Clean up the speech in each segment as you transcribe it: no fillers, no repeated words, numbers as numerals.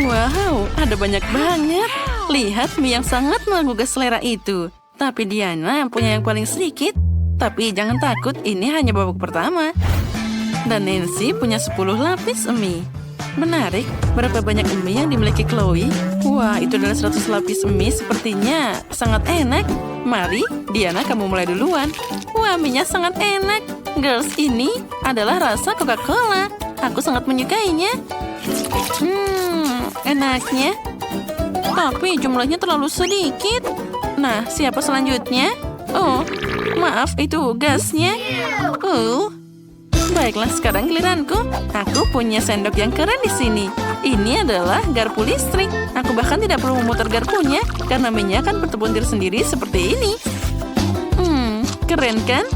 Wow, ada banyak banget. Lihat mie yang sangat menggugah selera itu. Tapi Diana punya yang paling sedikit. Tapi jangan takut, ini hanya babak pertama. Dan Nancy punya 10 lapis mie. Menarik, berapa banyak mie yang dimiliki Chloe? Wah, itu adalah 100 lapis mie, sepertinya sangat enak. Mari, Diana, kamu mulai duluan. Wah, mie-nya sangat enak. Girls, ini adalah rasa Coca-Cola. Aku sangat menyukainya. Enaknya. Tapi jumlahnya terlalu sedikit. Nah, siapa selanjutnya? Oh, maaf, itu gasnya. Baiklah, sekarang giliranku. Aku punya sendok yang keren di sini. Ini adalah garpu listrik. Aku bahkan tidak perlu memutar garpunya, karena minyak akan bertebun sendiri seperti ini. Keren kan?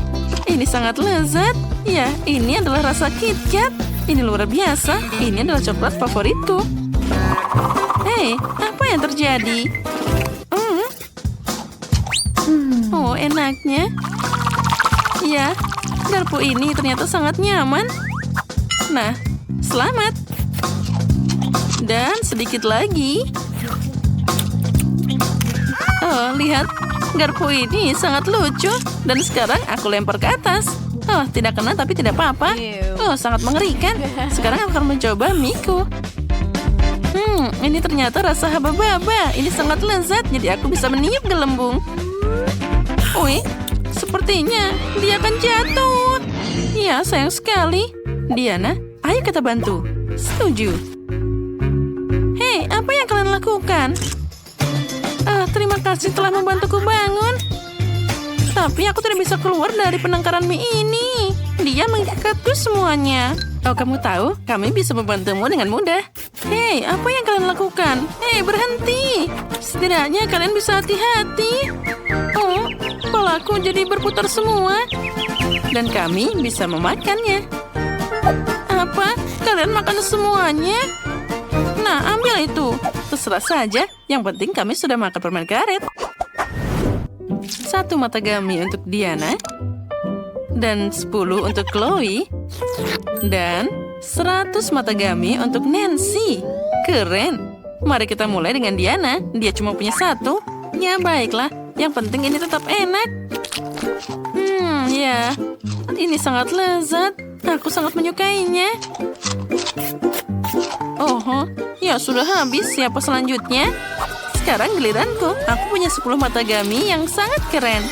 Ini sangat lezat. Ya, ini adalah rasa KitKat. Ini luar biasa. Ini adalah coklat favoritku. Hei, apa yang terjadi? Oh, enaknya. Ya, garpu ini ternyata sangat nyaman. Nah, selamat. Dan sedikit lagi. Oh, lihat. Garpu ini sangat lucu. Dan sekarang aku lempar ke atas. Oh, tidak kena tapi tidak apa-apa. Oh, sangat mengerikan. Sekarang aku akan mencoba miku. Ini ternyata rasa haba-baba. Ini sangat lezat, jadi aku bisa meniup gelembung. Wih, sepertinya dia akan jatuh. Ya, sayang sekali. Diana, ayo kita bantu. Setuju. Hei, apa yang kalian lakukan? Terima kasih telah membantuku bangun. Tapi aku tidak bisa keluar dari penangkaran mie ini. Dia mengikatku semuanya. Oh, kamu tahu, kami bisa membantumu dengan mudah. Hei, apa yang kalian lakukan? Hei, berhenti. Setidaknya kalian bisa hati-hati. Oh, kepalaku jadi berputar semua. Dan kami bisa memakannya. Apa? Kalian makan semuanya? Nah, ambil itu. Terserah saja. Yang penting kami sudah makan permen karet. 1 mata gami untuk Diana. Dan 10 untuk Chloe. Dan 100 mata gami untuk Nancy. Keren. Mari kita mulai dengan Diana. Dia cuma punya 1. Ya, baiklah. Yang penting ini tetap enak. Ya. Ini sangat lezat. Aku sangat menyukainya. Oh, ya sudah habis. Siapa selanjutnya? Sekarang giliranku. Aku punya 10 mata gami yang sangat keren.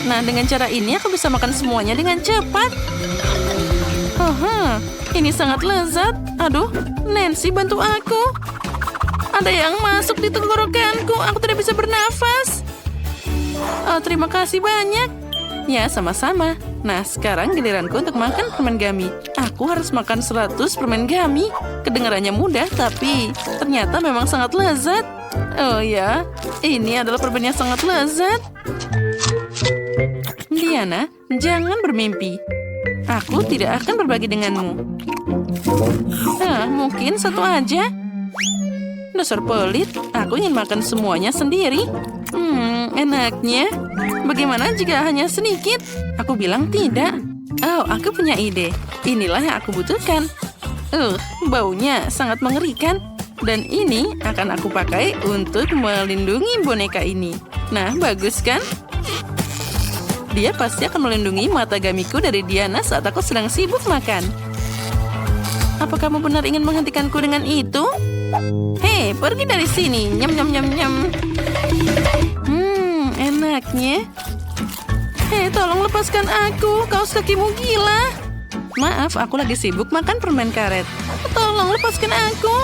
Nah, dengan cara ini aku bisa makan semuanya dengan cepat. Ini sangat lezat. Aduh, Nancy, bantu aku. Ada yang masuk di tenggorokanku. Aku tidak bisa bernafas. Terima kasih banyak. Ya, sama-sama. Nah, sekarang giliranku untuk makan permen gami. Aku harus makan 100 permen gami. Kedengarannya mudah, tapi ternyata memang sangat lezat. Oh ya, ini adalah permen yang sangat lezat. Diana, jangan bermimpi. Aku tidak akan berbagi denganmu. Mungkin 1 aja. Dasar pelit, aku ingin makan semuanya sendiri. Enaknya. Bagaimana jika hanya sedikit? Aku bilang tidak. Oh, aku punya ide. Inilah yang aku butuhkan. Baunya sangat mengerikan. Dan ini akan aku pakai untuk melindungi boneka ini. Nah, bagus kan? Dia pasti akan melindungi mata gamiku dari Diana saat aku sedang sibuk makan. Apa kamu benar ingin menghentikanku dengan itu? Hei, pergi dari sini. Nyam, nyam, nyam, nyam. Enaknya. Hei, tolong lepaskan aku. Kaos kakimu gila. Maaf, aku lagi sibuk makan permen karet. Tolong lepaskan aku.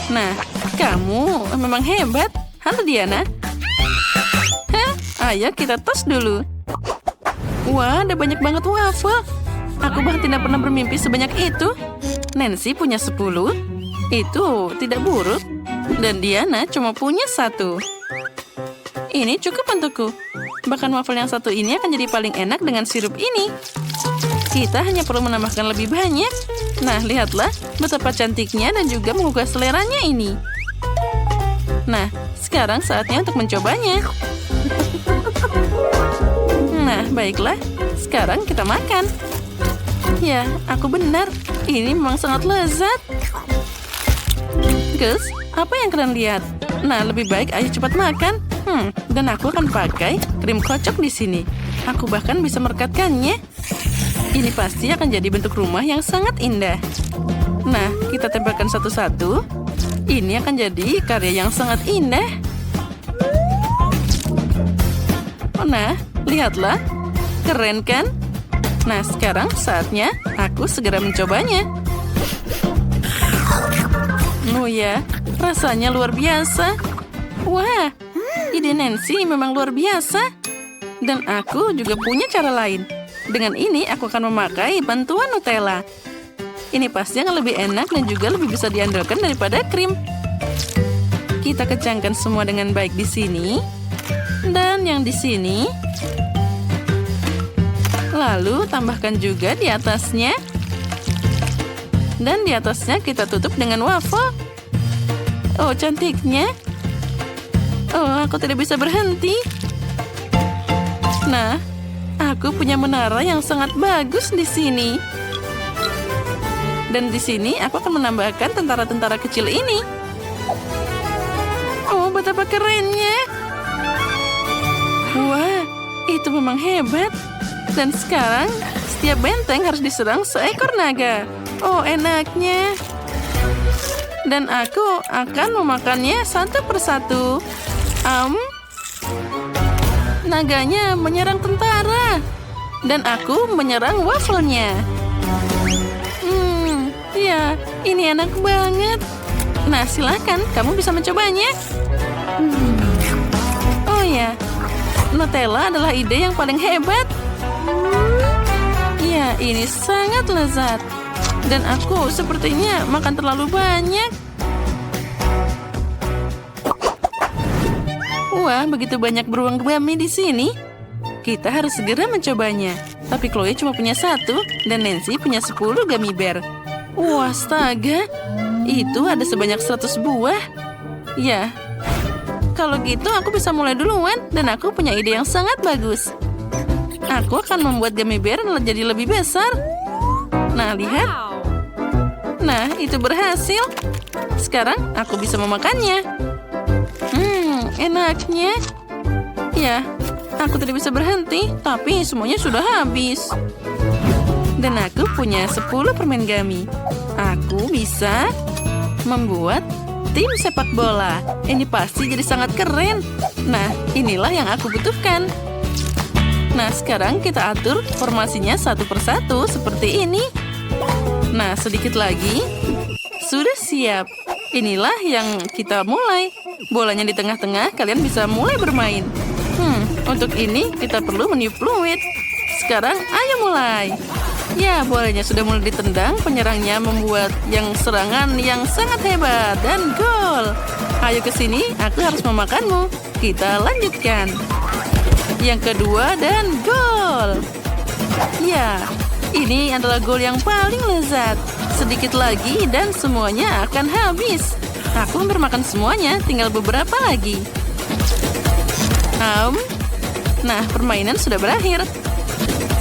Nah, kamu memang hebat. Halo, Diana. Ayo kita tos dulu. Wah, ada banyak banget waffle. Aku bahkan tidak pernah bermimpi sebanyak itu. Nancy punya 10. Itu tidak buruk. Dan Diana cuma punya 1. Ini cukup untukku. Bahkan waffle yang 1 ini akan jadi paling enak dengan sirup ini. Kita hanya perlu menambahkan lebih banyak. Nah, lihatlah betapa cantiknya dan juga menggugah seleranya ini. Nah, sekarang saatnya untuk mencobanya. Nah, baiklah. Sekarang kita makan. Ya, aku benar. Ini memang sangat lezat. Gus, apa yang kalian lihat? Nah, lebih baik ayo cepat makan. Dan aku akan pakai krim kocok di sini. Aku bahkan bisa merekatkannya. Ini pasti akan jadi bentuk rumah yang sangat indah. Nah, kita tempelkan satu-satu. Ini akan jadi karya yang sangat indah. Nah, lihatlah. Keren kan? Nah, sekarang saatnya aku segera mencobanya. Oh ya, rasanya luar biasa. Wah, ide Nancy memang luar biasa. Dan aku juga punya cara lain. Dengan ini aku akan memakai bantuan Nutella. Ini pasti akan lebih enak dan juga lebih bisa diandalkan daripada krim. Kita kencangkan semua dengan baik di sini. Dan yang di sini. Lalu tambahkan juga di atasnya. Dan di atasnya kita tutup dengan waffle. Oh, cantiknya. Oh, aku tidak bisa berhenti. Nah, aku punya menara yang sangat bagus di sini. Dan di sini aku akan menambahkan tentara-tentara kecil ini. Oh, betapa kerennya. Wah, itu memang hebat. Dan sekarang, setiap benteng harus diserang seekor naga. Oh, enaknya. Dan aku akan memakannya satu persatu. Naganya menyerang tentara. Dan aku menyerang wafelnya. Ya, ini enak banget. Nah, silakan, kamu bisa mencobanya. Oh ya, Nutella adalah ide yang paling hebat. Ya, ini sangat lezat. Dan aku sepertinya makan terlalu banyak. Wah, begitu banyak beruang gummy di sini. Kita harus segera mencobanya. Tapi Chloe cuma punya 1 dan Nancy punya 10 gummy bear. Wah, astaga. Itu ada sebanyak 100 buah. Ya, kalau gitu aku bisa mulai duluan dan aku punya ide yang sangat bagus. Aku akan membuat gummy bear jadi lebih besar. Nah, lihat. Nah, itu berhasil. Sekarang aku bisa memakannya. Enaknya. Ya, aku tidak bisa berhenti, tapi semuanya sudah habis. Dan aku punya 10 permen gummy. Aku bisa membuat tim sepak bola. Ini pasti jadi sangat keren. Nah, inilah yang aku butuhkan. Nah, sekarang kita atur formasinya satu persatu seperti ini. Nah, sedikit lagi. Sudah siap. Inilah yang kita mulai. Bolanya di tengah-tengah, kalian bisa mulai bermain. Untuk ini kita perlu meniup fluid. Sekarang, ayo mulai. Ya, bolanya sudah mulai ditendang. Penyerangnya membuat yang serangan yang sangat hebat. Dan gol. Ayo ke sini, aku harus memakanmu. Kita lanjutkan. Yang kedua dan gol. Ya, ini adalah gol yang paling lezat. Sedikit lagi dan semuanya akan habis. Aku hampir makan semuanya, tinggal beberapa lagi. Nah, permainan sudah berakhir.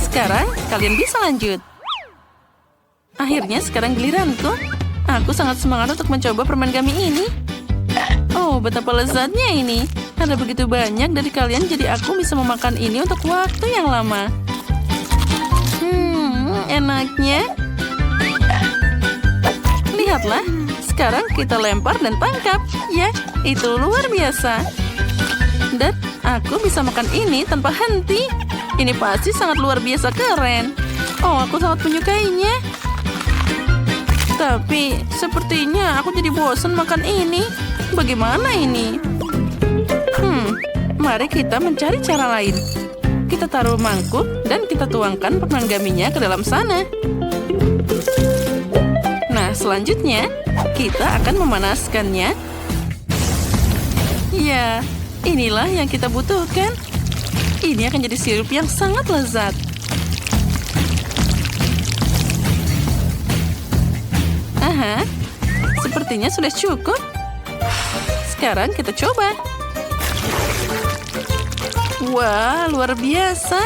Sekarang kalian bisa lanjut. Akhirnya sekarang giliranku. Aku sangat semangat untuk mencoba permen gummy ini. Oh, betapa lezatnya ini. Ada begitu banyak dari kalian, jadi aku bisa memakan ini untuk waktu yang lama. Enaknya. Lihatlah, sekarang kita lempar dan tangkap. Ya, itu luar biasa. Dan aku bisa makan ini tanpa henti. Ini pasti sangat luar biasa keren. Oh, aku sangat menyukainya. Tapi, sepertinya aku jadi bosan makan ini. Bagaimana ini? Mari kita mencari cara lain. Kita taruh mangkuk dan kita tuangkan permen gummy-nya ke dalam sana. Nah, selanjutnya kita akan memanaskannya. Ya, inilah yang kita butuhkan. Ini akan jadi sirup yang sangat lezat. Aha, sepertinya sudah cukup. Sekarang kita coba. Wah, luar biasa.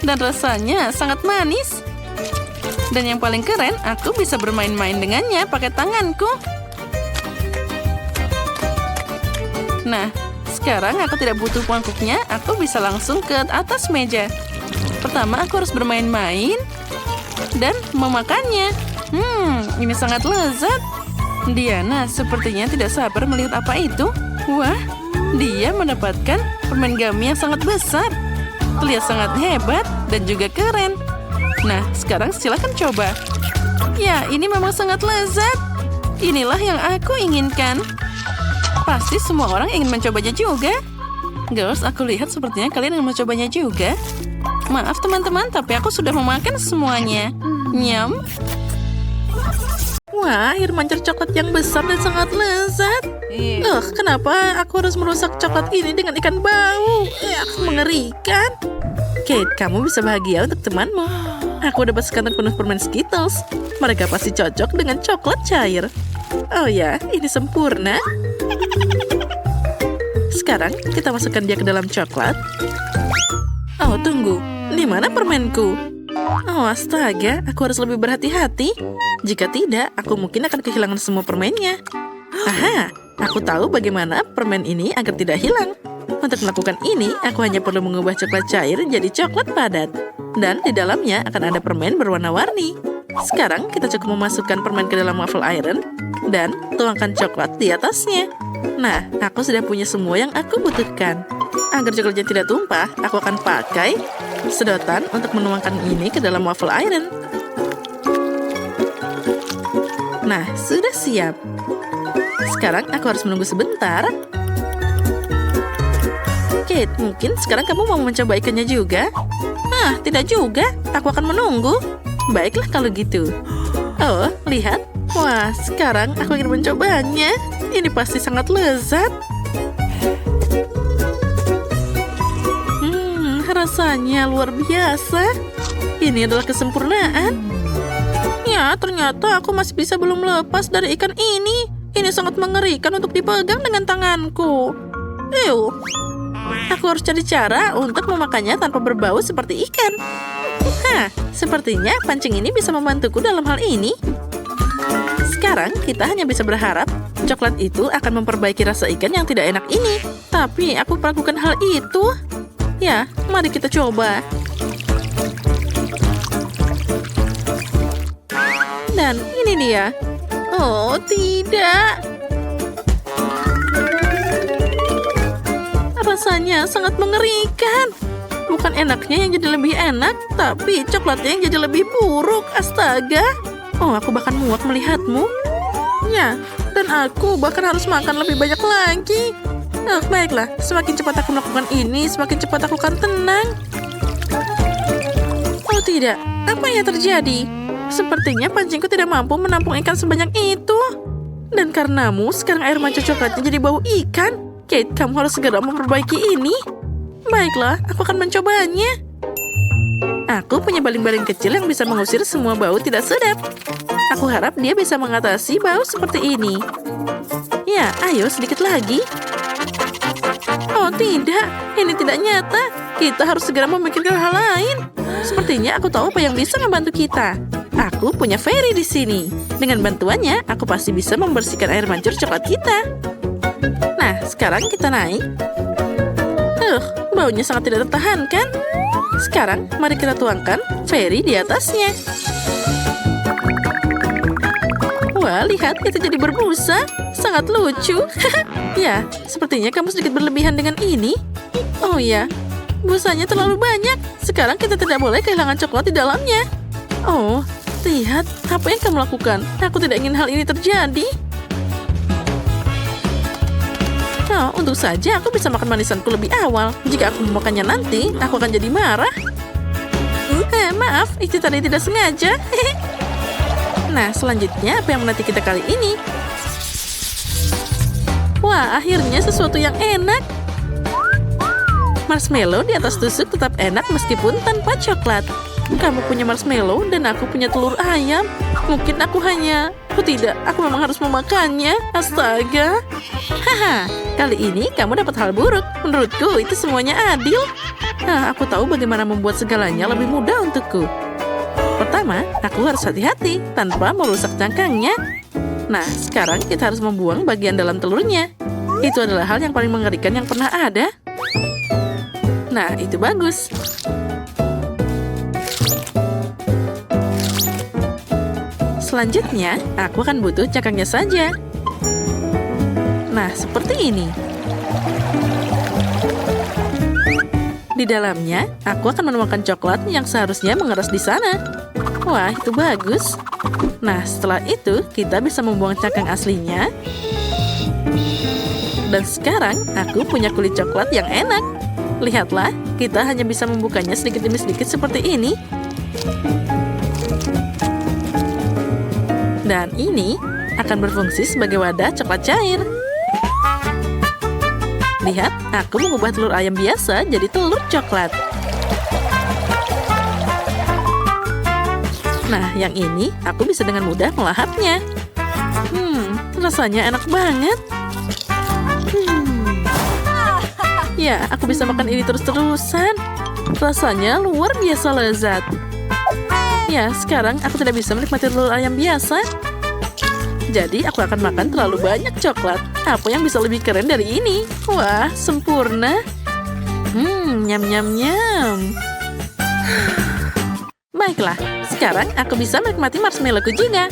Dan rasanya sangat manis. Dan yang paling keren, aku bisa bermain-main dengannya pakai tanganku. Nah, sekarang aku tidak butuh mangkuknya, aku bisa langsung ke atas meja. Pertama, aku harus bermain-main dan memakannya. Ini sangat lezat. Diana sepertinya tidak sabar melihat apa itu. Wah, dia mendapatkan permen gummy yang sangat besar. Terlihat sangat hebat dan juga keren. Nah, sekarang silakan coba. Ya, ini memang sangat lezat. Inilah yang aku inginkan. Pasti semua orang ingin mencobanya juga. Girls, aku lihat sepertinya kalian ingin mencobanya juga. Maaf teman-teman, tapi aku sudah memakan semuanya. Nyam. Wah, air mancur coklat yang besar dan sangat lezat. Kenapa aku harus merusak coklat ini dengan ikan bau? Mengerikan. Kate, kamu bisa bahagia untuk temanmu. Aku dapat sekantong penuh permen Skittles. Mereka pasti cocok dengan coklat cair. Oh ya, ini sempurna. Sekarang kita masukkan dia ke dalam coklat. Oh, tunggu. Di mana permenku? Oh, astaga. Aku harus lebih berhati-hati. Jika tidak, aku mungkin akan kehilangan semua permennya. Aha, aku tahu bagaimana permen ini agar tidak hilang. Untuk melakukan ini, aku hanya perlu mengubah coklat cair jadi coklat padat. Dan di dalamnya akan ada permen berwarna-warni. Sekarang kita cukup memasukkan permen ke dalam waffle iron dan tuangkan coklat di atasnya. Nah, aku sudah punya semua yang aku butuhkan. Agar coklatnya tidak tumpah, aku akan pakai sedotan untuk menuangkan ini ke dalam waffle iron. Nah, sudah siap. Sekarang aku harus menunggu sebentar. Kate, mungkin sekarang kamu mau mencoba ikannya juga? Tidak juga. Aku akan menunggu. Baiklah kalau gitu. Oh, lihat. Wah, sekarang aku ingin mencobanya. Ini pasti sangat lezat. Rasanya luar biasa. Ini adalah kesempurnaan. Ya, ternyata aku masih bisa belum lepas dari ikan ini. Ini sangat mengerikan untuk dipegang dengan tanganku. Aku harus cari cara untuk memakannya tanpa berbau seperti ikan. Sepertinya pancing ini bisa membantuku dalam hal ini. Sekarang kita hanya bisa berharap coklat itu akan memperbaiki rasa ikan yang tidak enak ini. Tapi aku melakukan hal itu. Ya, mari kita coba. Dan ini dia. Oh, tidak. Rasanya sangat mengerikan. Bukan enaknya yang jadi lebih enak, tapi coklatnya yang jadi lebih buruk. Astaga. Oh, aku bahkan muak melihatmu. Ya, dan aku bahkan harus makan lebih banyak lagi. Baiklah, semakin cepat aku melakukan ini, semakin cepat aku akan tenang. Oh tidak, apa yang terjadi? Sepertinya pancingku tidak mampu menampung ikan sebanyak itu. Dan karenamu, sekarang air mancur coklatnya jadi bau ikan. Kate, kamu harus segera memperbaiki ini. Baiklah, aku akan mencobanya. Aku punya baling-baling kecil yang bisa mengusir semua bau tidak sedap. Aku harap dia bisa mengatasi bau seperti ini. Ya, ayo sedikit lagi. Oh tidak, ini tidak nyata. Kita harus segera memikirkan hal lain. Sepertinya aku tahu apa yang bisa membantu kita. Aku punya Fairy di sini. Dengan bantuannya, aku pasti bisa membersihkan air mancur coklat kita. Nah, sekarang kita naik. Baunya sangat tidak tertahankan. Sekarang, mari kita tuangkan Fairy di atasnya. Wah, lihat, itu jadi berbusa. Sangat lucu. Ya, sepertinya kamu sedikit berlebihan dengan ini. Oh ya, busanya terlalu banyak. Sekarang kita tidak boleh kehilangan coklat di dalamnya. Oh, lihat, apa yang kamu lakukan? Aku tidak ingin hal ini terjadi. Oh, untung saja aku bisa makan manisanku lebih awal. Jika aku memakannya nanti, aku akan jadi marah. Maaf, itu tadi tidak sengaja. Nah, selanjutnya apa yang menanti kita kali ini? Wah, akhirnya sesuatu yang enak. Marshmallow di atas tusuk tetap enak meskipun tanpa coklat. Kamu punya marshmallow dan aku punya telur ayam. Mungkin aku hanya... Oh tidak, aku memang harus memakannya. Astaga. Haha, kali ini kamu dapat hal buruk. Menurutku itu semuanya adil. Aku tahu bagaimana membuat segalanya lebih mudah untukku. pertama, aku harus hati-hati tanpa merusak cangkangnya. Nah, sekarang kita harus membuang bagian dalam telurnya. Itu adalah hal yang paling mengerikan yang pernah ada. Nah, itu bagus. Selanjutnya, aku akan butuh cangkangnya saja. Nah, seperti ini. Di dalamnya, aku akan menemukan coklat yang seharusnya mengeras di sana. Wah, itu bagus. Nah, setelah itu, kita bisa membuang cangkang aslinya. Dan sekarang, aku punya kulit coklat yang enak. Lihatlah, kita hanya bisa membukanya sedikit demi sedikit seperti ini. Dan ini akan berfungsi sebagai wadah coklat cair. Lihat, aku mengubah telur ayam biasa jadi telur coklat. Nah, yang ini aku bisa dengan mudah melahapnya. Rasanya enak banget. Ya, aku bisa makan ini terus-terusan. Rasanya luar biasa lezat. Ya, sekarang aku tidak bisa menikmati telur ayam biasa. Jadi, aku akan makan terlalu banyak coklat. Apa yang bisa lebih keren dari ini? Wah, sempurna. Nyam-nyam-nyam. Baiklah, sekarang aku bisa menikmati marshmallowku juga.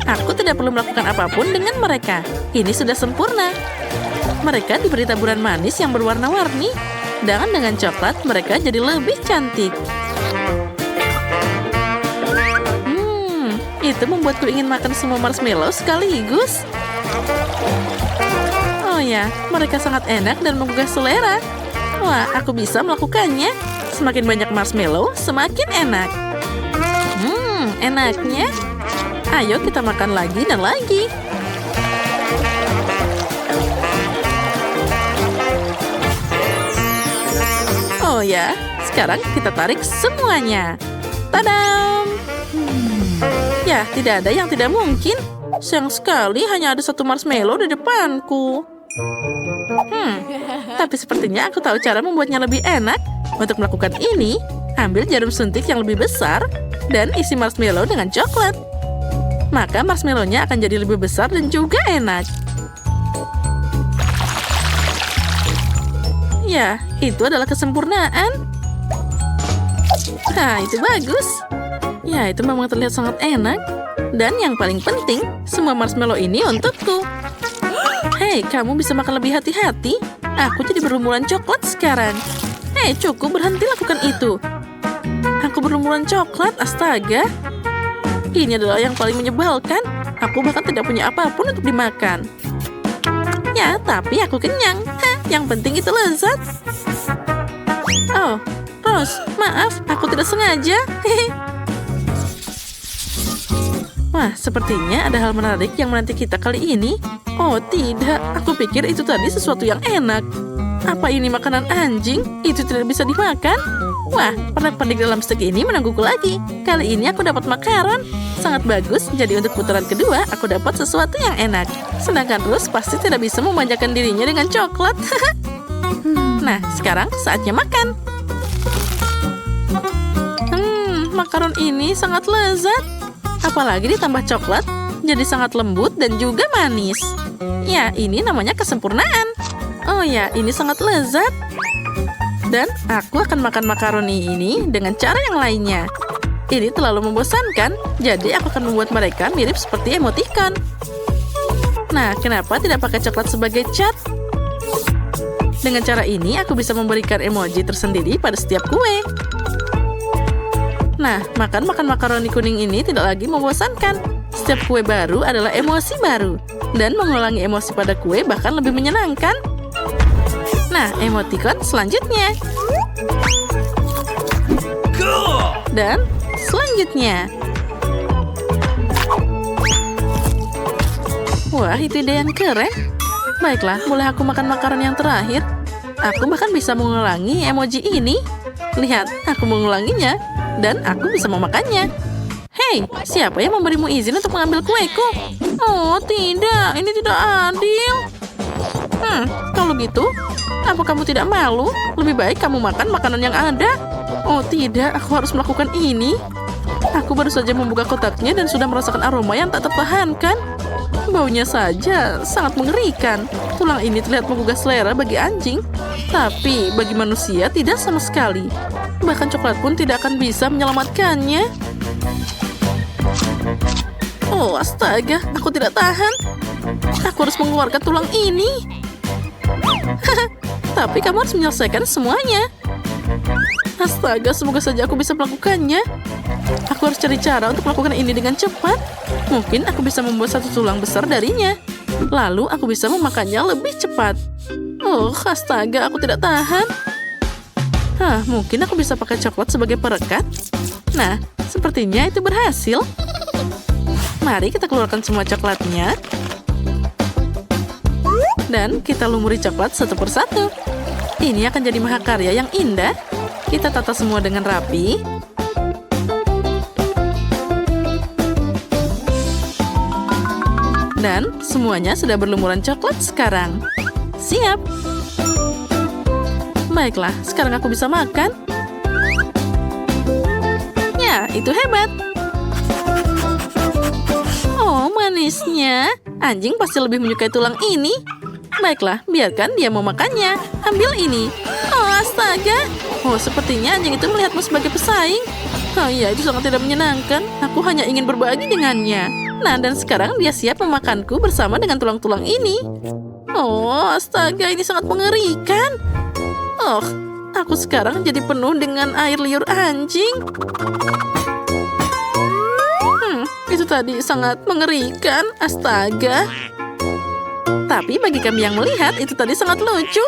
Aku tidak perlu melakukan apapun dengan mereka. Ini sudah sempurna. Mereka diberi taburan manis yang berwarna-warni. Dan dengan coklat, mereka jadi lebih cantik. Itu membuatku ingin makan semua marshmallow sekaligus. Oh ya, mereka sangat enak dan menggugah selera. Wah, aku bisa melakukannya. Semakin banyak marshmallow, semakin enak. Enaknya. Ayo kita makan lagi dan lagi. Oh ya, sekarang kita tarik semuanya. Tadam! Ya, tidak ada yang tidak mungkin. Sayang sekali hanya ada satu marshmallow di depanku. Tapi sepertinya aku tahu cara membuatnya lebih enak. Untuk melakukan ini, ambil jarum suntik yang lebih besar dan isi marshmallow dengan coklat. Maka marshmallow-nya akan jadi lebih besar dan juga enak. Ya, itu adalah kesempurnaan. Nah, itu bagus. Ya, itu memang terlihat sangat enak. Dan yang paling penting, semua marshmallow ini untukku. Hei, kamu bisa makan lebih hati-hati. Aku jadi berlumuran coklat sekarang. Hei, cukup berhenti lakukan itu. Aku berlumuran coklat, astaga. Ini adalah yang paling menyebalkan. Aku bahkan tidak punya apapun untuk dimakan. Ya, tapi aku kenyang. Yang penting itu lezat. Oh, Rose, maaf, aku tidak sengaja. Wah, sepertinya ada hal menarik yang menanti kita kali ini. Oh, tidak. Aku pikir itu tadi sesuatu yang enak. Apa ini makanan anjing? Itu tidak bisa dimakan. Wah, pernak-pernik dalam stek ini menungguku lagi. Kali ini aku dapat makaron. Sangat bagus, jadi untuk putaran kedua, aku dapat sesuatu yang enak. Sedangkan Rose pasti tidak bisa memanjakan dirinya dengan coklat. Nah, sekarang saatnya makan. Makaron ini sangat lezat. Apalagi ditambah coklat, jadi sangat lembut dan juga manis. Ya, ini namanya kesempurnaan. Oh ya, ini sangat lezat. Dan aku akan makan makaroni ini dengan cara yang lainnya. Ini terlalu membosankan, jadi aku akan membuat mereka mirip seperti emoticon. Nah, kenapa tidak pakai coklat sebagai cat? Dengan cara ini, aku bisa memberikan emoji tersendiri pada setiap kue. Nah, makan makaroni kuning ini tidak lagi membosankan. Setiap kue baru adalah emosi baru. Dan mengulangi emosi pada kue bahkan lebih menyenangkan. Nah, emoticon selanjutnya. Dan selanjutnya. Wah, itu ide yang keren. Baiklah, boleh aku makan makanan yang terakhir? Aku bahkan bisa mengulangi emoji ini. Lihat, aku mengulanginya. Dan aku bisa memakannya. Hei, siapa yang memberimu izin untuk mengambil kueku? Oh, tidak. Ini tidak adil. Kalau gitu, apa kamu tidak malu? Lebih baik kamu makan makanan yang ada. Oh, tidak. Aku harus melakukan ini. Aku baru saja membuka kotaknya dan sudah merasakan aroma yang tak tertahankan. Baunya saja sangat mengerikan. Tulang ini terlihat menggugah selera bagi anjing, tapi bagi manusia tidak sama sekali. Bahkan coklat pun tidak akan bisa menyelamatkannya. Oh, astaga, aku tidak tahan. Aku harus mengeluarkan tulang ini. Tapi kamu harus menyelesaikan semuanya. Astaga, semoga saja aku bisa melakukannya. Aku harus cari cara untuk melakukan ini dengan cepat. Mungkin aku bisa membuat satu tulang besar darinya. Lalu aku bisa memakannya lebih cepat. Oh, astaga, aku tidak tahan. Mungkin aku bisa pakai coklat sebagai perekat. Nah, sepertinya itu berhasil. Mari kita keluarkan semua coklatnya. Dan kita lumuri coklat satu persatu. Ini akan jadi mahakarya yang indah. Kita tata semua dengan rapi. Dan semuanya sudah berlumuran coklat sekarang. Siap. Baiklah, sekarang aku bisa makan. Ya, itu hebat. Oh, manisnya. Anjing pasti lebih menyukai tulang ini. Baiklah, biarkan dia mau makannya. Ambil ini. Oh, astaga. Oh, sepertinya anjing itu melihatmu sebagai pesaing. Oh iya, itu sangat tidak menyenangkan. Aku hanya ingin berbagi dengannya. Nah, dan sekarang dia siap memakanku bersama dengan tulang-tulang ini. Oh, astaga, ini sangat mengerikan. Oh, aku sekarang jadi penuh dengan air liur anjing. Itu tadi sangat mengerikan. Astaga. Tapi bagi kami yang melihat, itu tadi sangat lucu.